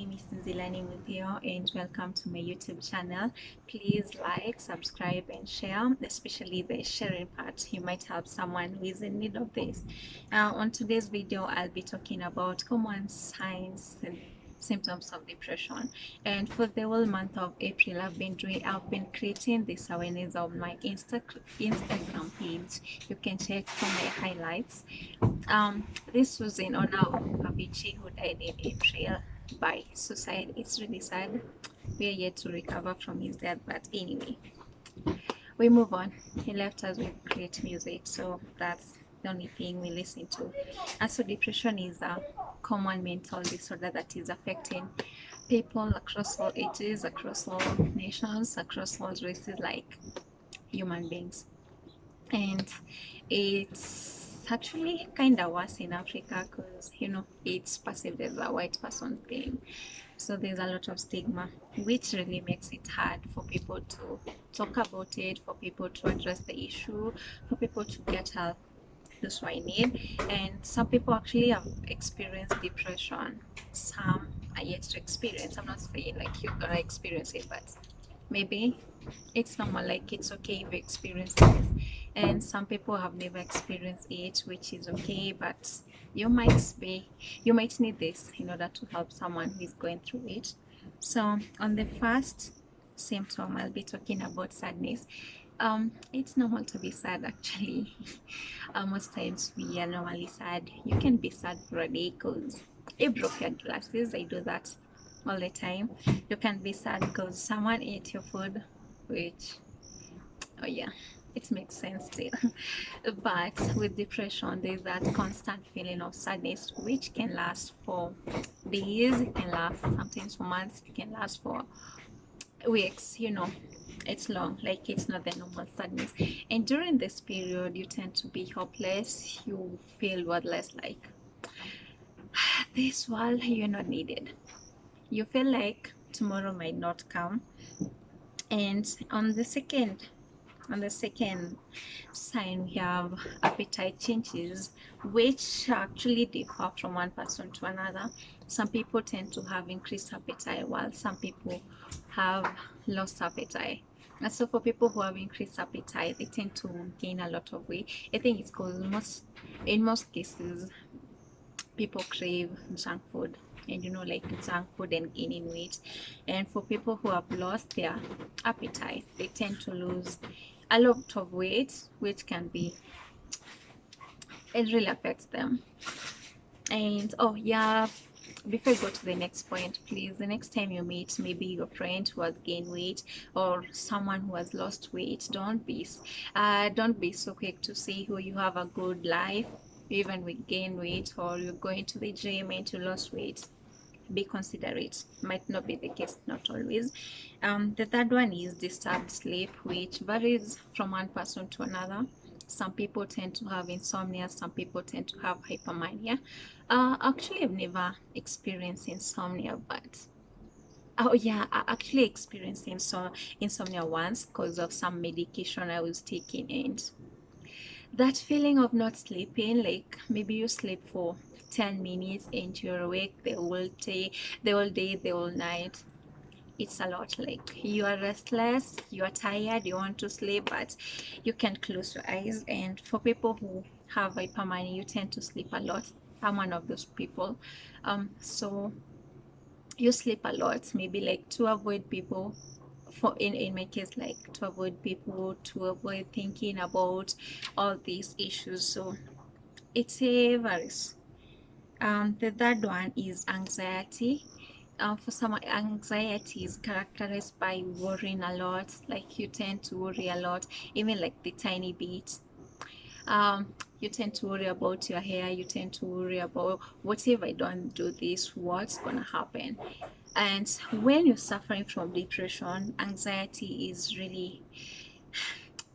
name is Nzilani Muthio and welcome to my YouTube channel. Please like, subscribe and share, especially the sharing part. You might help someone who is in need of this. On today's video, I'll be talking about common signs and symptoms of depression. And for the whole month of April, I've been creating this awareness on my Instagram page. You can check from my highlights. This was in honor of Avicii, who died in April by suicide. It's really sad. We are yet to recover from his death, but anyway, we move on. He left us with great music, so that's the only thing we listen to. And so, depression is a common mental disorder that is affecting people across all ages, across all nations, across all races, like human beings. And it's actually kind of worse in Africa because it's perceived as a white person thing. So there's a lot of stigma, which really makes it hard for people to talk about it, for people to address the issue, for people to get help. That's what I need. And some people actually have experienced depression. Some are yet to experience. I'm not saying like you're gonna experience it, but maybe it's normal, like it's okay if you experience this. And some people have never experienced it, which is okay, but you might need this in order to help someone who is going through it. So on the first symptom, I'll be talking about sadness. It's normal to be sad actually. Most times we are normally sad. You can be sad for a day because you broke your glasses. I do that all the time. You can be sad because someone ate your food, which, oh yeah, it makes sense still. But with depression, there's that constant feeling of sadness, which can last for days, it can last sometimes for months, it can last for weeks. It's long, like it's not the normal sadness. And during this period, you tend to be hopeless, you feel worthless, like this world, you're not needed. You feel like tomorrow might not come. And on the second sign, we have appetite changes, which actually differ from one person to another. Some people tend to have increased appetite, while some people have lost appetite. And so for people who have increased appetite, they tend to gain a lot of weight. I think it's because in most cases people crave junk food, and like junk food and gaining weight. And for people who have lost their appetite, they tend to lose a lot of weight, which can be, it really affects them. And oh yeah, before you go to the next point, please, the next time you meet maybe your friend who has gained weight or someone who has lost weight, don't be so quick to say, who you have a good life even with gain weight, or you're going to the gym and you lost weight. Be considerate. Might not be the case, not always. The third one is disturbed sleep, which varies from one person to another. Some people tend to have insomnia, some people tend to have hypermania. Actually, I've never experienced insomnia, but oh yeah, I actually experienced insomnia once because of some medication I was taking. And that feeling of not sleeping, like maybe you sleep for 10 minutes and you're awake the whole day, the whole night. It's a lot. Like, you are restless, you are tired, you want to sleep, but you can't close your eyes. And for people who have hypermania, you tend to sleep a lot. I'm one of those people. So you sleep a lot, maybe like to avoid people, for in my case, like to avoid people, to avoid thinking about all these issues. So it's a varies. The third one is anxiety. For some, anxiety is characterized by worrying a lot. Like, you tend to worry a lot, even like the tiny bit. You tend to worry about your hair, you tend to worry about, what if I don't do this, what's gonna happen? And when you're suffering from depression, anxiety is really,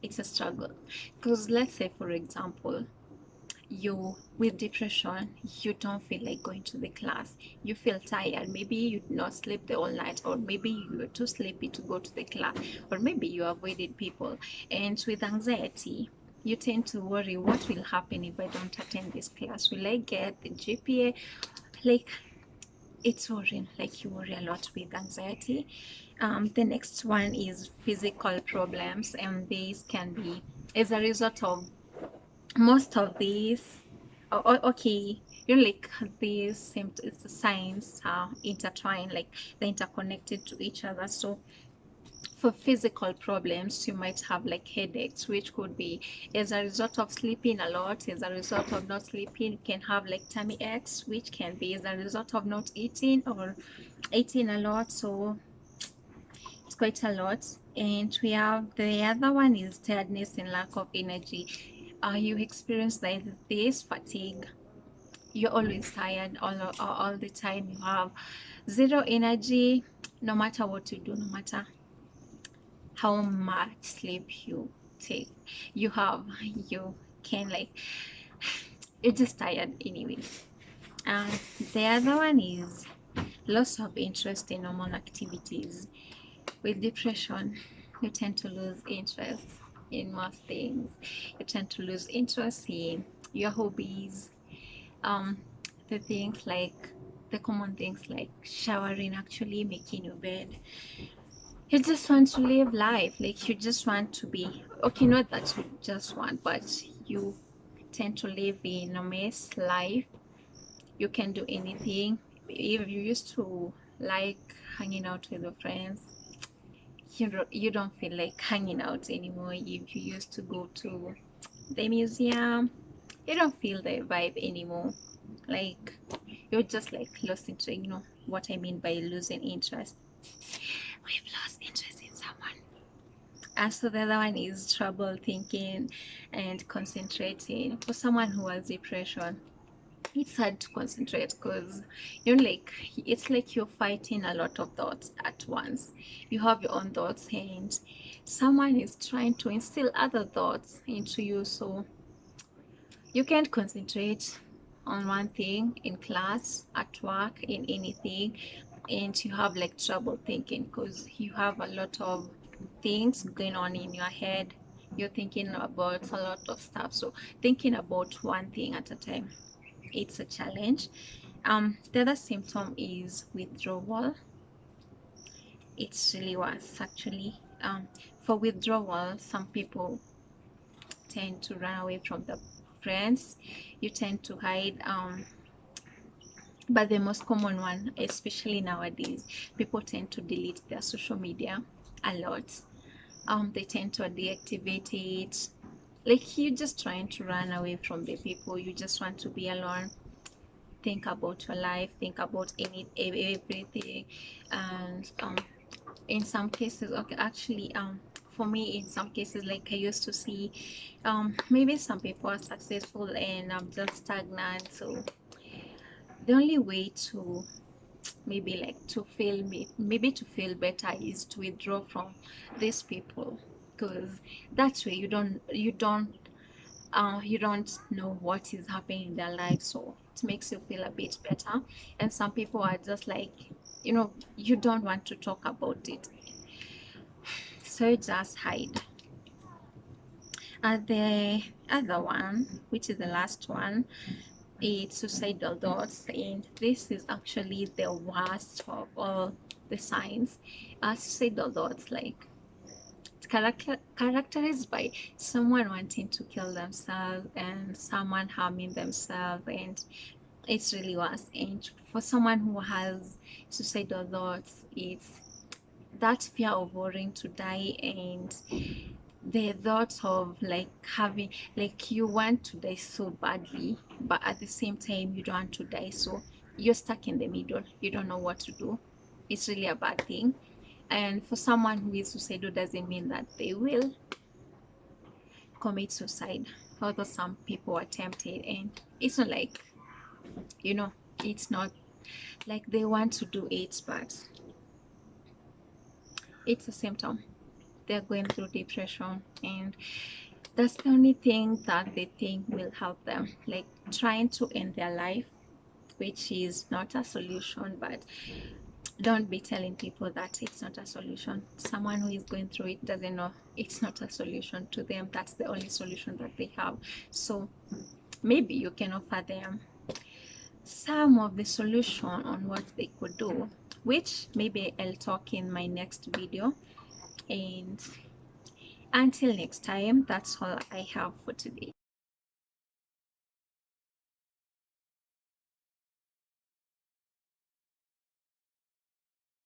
it's a struggle. Because let's say, for example, you with depression, you don't feel like going to the class, you feel tired, maybe you did not sleep the whole night, or maybe you were too sleepy to go to the class, or maybe you avoided people. And with anxiety, you tend to worry, what will happen if I don't attend this class? Will I get the GPA? Like, it's worrying, like you worry a lot with anxiety. The next one is physical problems, and these can be as a result of most of these. Okay, you know, like these symptoms, signs are intertwined, like they're interconnected to each other. So for physical problems, you might have like headaches, which could be as a result of sleeping a lot. As a result of not sleeping, you can have like tummy aches, which can be as a result of not eating or eating a lot. So it's quite a lot. And we have the other one is tiredness and lack of energy. You experience like this fatigue. You're always tired all the time. You have zero energy, no matter what you do, no matter how much sleep you take. You have, you can like, you're just tired anyway. And the other one is loss of interest in normal activities. With depression, you tend to lose interest in most things. You tend to lose interest in your hobbies, um, the things like the common things like showering, actually making your bed. You just want to live life, like you just want to be okay. Not that you just want, but you tend to live in a mess life. You can do anything. If you used to like hanging out with your friends, you don't feel like hanging out anymore. If you used to go to the museum, you don't feel the vibe anymore. Like you're just like lost interest. You know what I mean by losing interest. We've lost interest in someone. And so the other one is trouble thinking and concentrating. For someone who has depression, it's hard to concentrate because you're like, it's like you're fighting a lot of thoughts at once. You have your own thoughts and someone is trying to instill other thoughts into you, so you can't concentrate on one thing in class, at work, in anything, and you have like trouble thinking because you have a lot of things going on in your head. You're thinking about a lot of stuff, so thinking about one thing at a time, it's a challenge. The other symptom is withdrawal. It's really worse actually. For withdrawal, some people tend to run away from the friends. You tend to hide. But the most common one, especially nowadays, people tend to delete their social media a lot. They tend to deactivate it. Like you're just trying to run away from the people. You just want to be alone. Think about your life. Think about everything. And in some cases, okay, actually, for me, in some cases, like I used to see, maybe some people are successful and I'm just stagnant. So the only way to maybe like to feel maybe to feel better is to withdraw from these people, because that way you don't know what is happening in their life, so it makes you feel a bit better. And some people are just like, you don't want to talk about it, so you just hide. And the other one, which is the last one, it's suicidal thoughts, and this is actually the worst of all the signs. Suicidal thoughts, like characterized by someone wanting to kill themselves and someone harming themselves, and it's really worse. And for someone who has suicidal thoughts, it's that fear of worrying to die, and the thought of like having, like you want to die so badly, but at the same time you don't want to die, so you're stuck in the middle. You don't know what to do. It's really a bad thing. And for someone who is suicidal, doesn't mean that they will commit suicide, although some people are tempted, and it's not like, you know it's not like they want to do it, but it's a symptom. They're going through depression, and that's the only thing that they think will help them, like trying to end their life, which is not a solution. But don't be telling people that it's not a solution. Someone who is going through it doesn't know it's not a solution to them. That's the only solution that they have. So maybe you can offer them some of the solution on what they could do, which maybe I'll talk in my next video. And until next time, that's all I have for today.